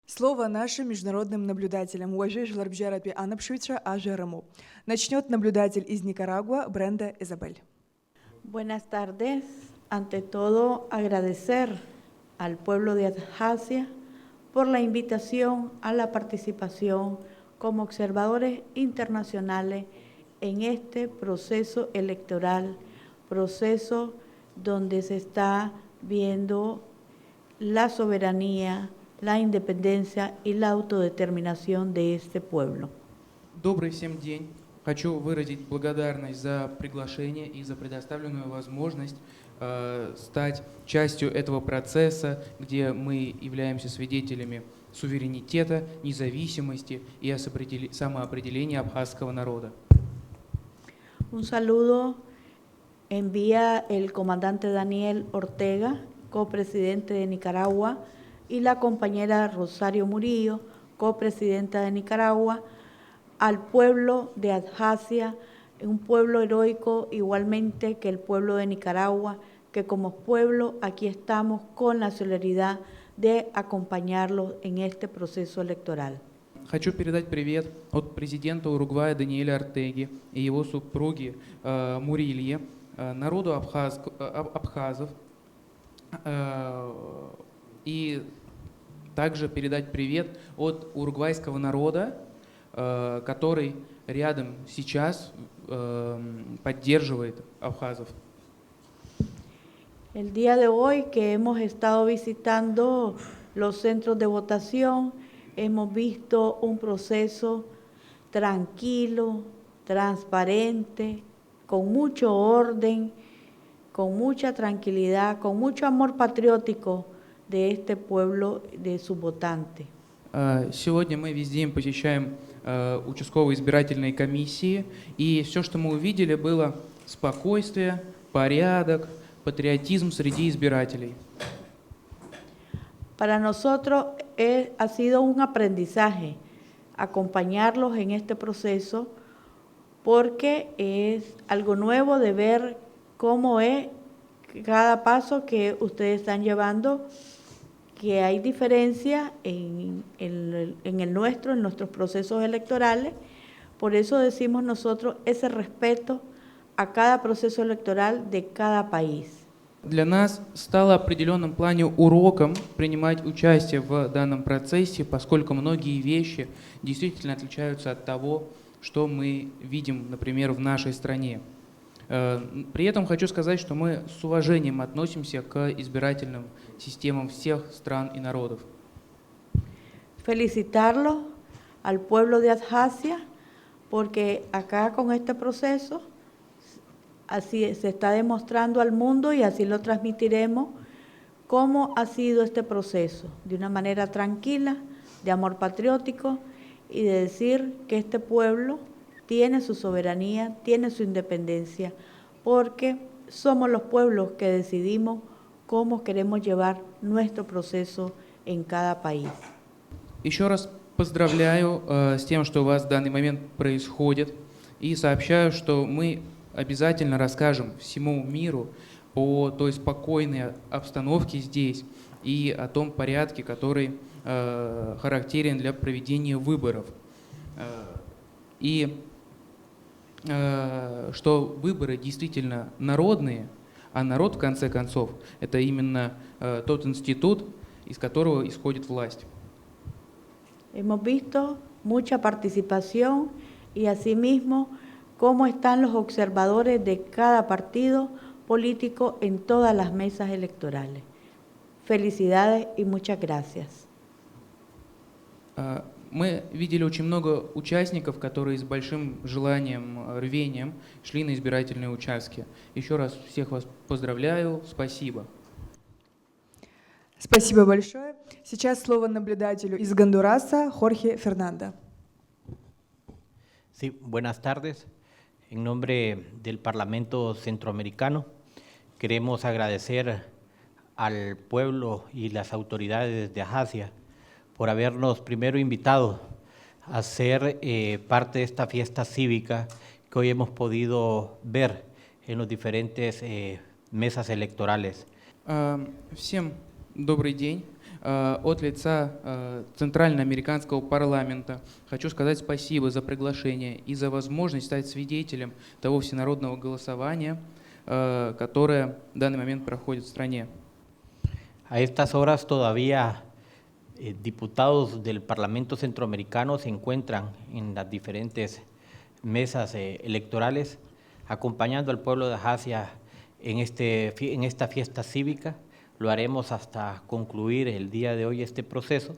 Слово нашим международным наблюдателям. Начнет наблюдатель из Никарагуа Бренда Изабель. Buenas tardes. Ante todo, agradecer al pueblo de Abjasia por la invitación a la participación como observadores internacionales en este proceso electoral, proceso donde se está viendo la soberanía, la independencia y la autodeterminación de este pueblo. Добрый всем день. Хочу выразить благодарность за приглашение и за предоставленную возможность стать частью этого процесса, где мы являемся свидетелями суверенитета, независимости и самоопределения абхазского народа. Un saludo envía el comandante Daniel Ortega, copresidente de Nicaragua, y la compañera Rosario Murillo, copresidenta de Nicaragua, al pueblo de Abjasia, un pueblo heroico igualmente que el pueblo de Nicaragua, que como pueblo aquí estamos con la solidaridad de acompañarlos en este proceso electoral. Хочу передать привет от президента Уругвая Даниэля Ортеги и его супруги Мурилье, народу абхазов, и также передать привет от уругвайского народа, который рядом сейчас поддерживает абхазов. El día de hoy que hemos estado visitando los centros de votación, hemos visto un proceso tranquilo, transparente, con mucho orden, con mucha tranquilidad, con mucho amor patriótico de este pueblo, de sus votantes. Сегодня мы весь день посещаем участковые избирательные комиссии, и все, что мы увидели, было спокойствие, порядок, патриотизм среди избирателей. Para nosotros ha sido un aprendizaje acompañarlos en este proceso porque es algo nuevo de ver cómo es cada paso que ustedes están llevando, que hay diferencia en el nuestro, en nuestros procesos electorales. Por eso decimos nosotros ese respeto a cada proceso electoral de cada país. Для нас стало в определенном плане уроком принимать участие в данном процессе, поскольку многие вещи действительно отличаются от того, что мы видим, например, в нашей стране. При этом хочу сказать, что мы с уважением относимся к избирательным системам всех стран и народов. Felicitarlo al pueblo de Abjasia, porque acá con este proceso así se está demostrando al mundo y así lo transmitiremos cómo ha sido este proceso, de una manera tranquila, de amor patriótico y de decir que este pueblo tiene su soberanía, tiene su independencia, porque somos los pueblos que decidimos cómo queremos llevar nuestro proceso en cada país. Еще раз поздравляю с тем, что у вас в данный момент происходит, и сообщаю, что мы обязательно расскажем всему миру о той спокойной обстановке здесь и о том порядке, который характерен для проведения выборов. И что выборы действительно народные, а народ, в конце концов, это именно тот институт, из которого исходит власть. Hemos visto mucha participación y asimismo cómo están los observadores de cada partido político en todas las mesas electorales. Felicidades y muchas gracias. Мы видели очень много участников, которые с большим желанием, рвением шли на избирательные участки. Еще раз всех вас поздравляю, спасибо. Спасибо большое. Сейчас слово наблюдателю из Гондураса Хорхе Фернандо. Sí, buenas tardes. En nombre del Parlamento Centroamericano, queremos agradecer al pueblo y las autoridades de Abjasia por habernos primero invitado a ser parte de esta fiesta cívica que hoy hemos podido ver en los diferentes mesas electorales. Всем добрый день. От лица Центральноамериканского парламента хочу сказать спасибо за приглашение и за возможность стать свидетелем того всенародного голосования, которое в данный момент проходит в стране. A estas horas todavía diputados del Parlamento Centroamericano se encuentran en las diferentes mesas electorales acompañando al pueblo de Abjasia en esta fiesta cívica. Lo haremos hasta concluir el día de hoy este proceso,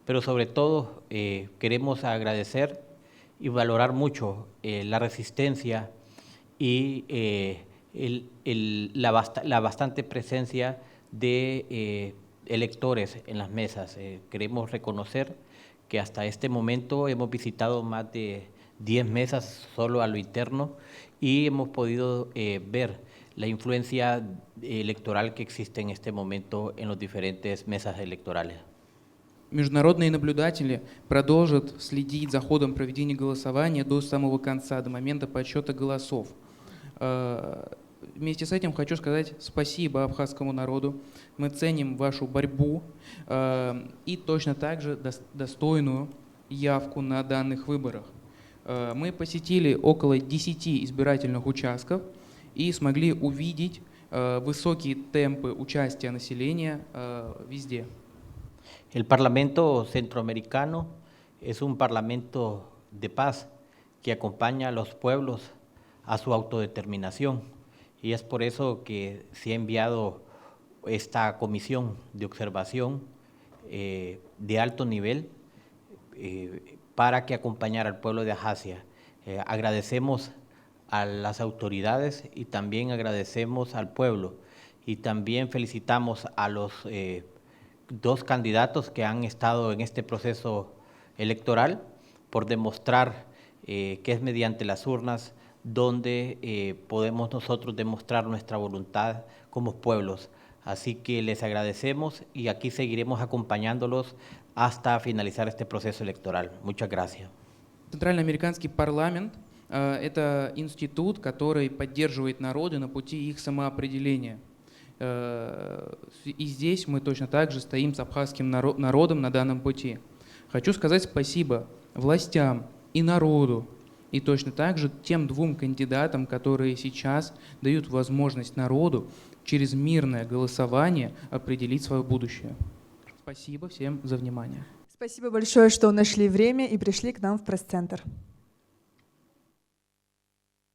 pero sobre todo queremos agradecer y valorar mucho la resistencia y la bastante presencia de electores en las mesas. Queremos reconocer que hasta este momento hemos visitado más de 10 mesas solo a lo interno y hemos podido ver la influencia electoral que existe en este momento en las diferentes mesas electorales. Международные наблюдатели продолжат следить за ходом проведения голосования до самого конца, до момента подсчета голосов. Вместе с этим хочу сказать спасибо абхазскому народу. Мы ценим вашу борьбу и точно так же достойную явку на данных выборах. Мы посетили около 10 избирательных участков и смогли увидеть высокие темпы участия населения везде. El Parlamento Centroamericano es un parlamento de paz que acompaña a los pueblos a su autodeterminación y es por eso que se ha enviado esta comisión de observación de alto nivel para que acompañara al pueblo de Abjasia. Agradecemos a las autoridades y también agradecemos al pueblo y también felicitamos a los 2 candidatos que han estado en este proceso electoral por demostrar que es mediante las urnas donde podemos nosotros demostrar nuestra voluntad como pueblos. Así que les agradecemos y aquí seguiremos acompañándolos hasta finalizar este proceso electoral. Muchas gracias. Центральноамериканский парламент – это институт, который поддерживает народы на пути их самоопределения. И здесь мы точно так же стоим с абхазским народом на данном пути. Хочу сказать спасибо властям и народу, и точно так же тем 2 кандидатам, которые сейчас дают возможность народу через мирное голосование определить свое будущее. Спасибо всем за внимание. Спасибо большое, что нашли время и пришли к нам в пресс-центр.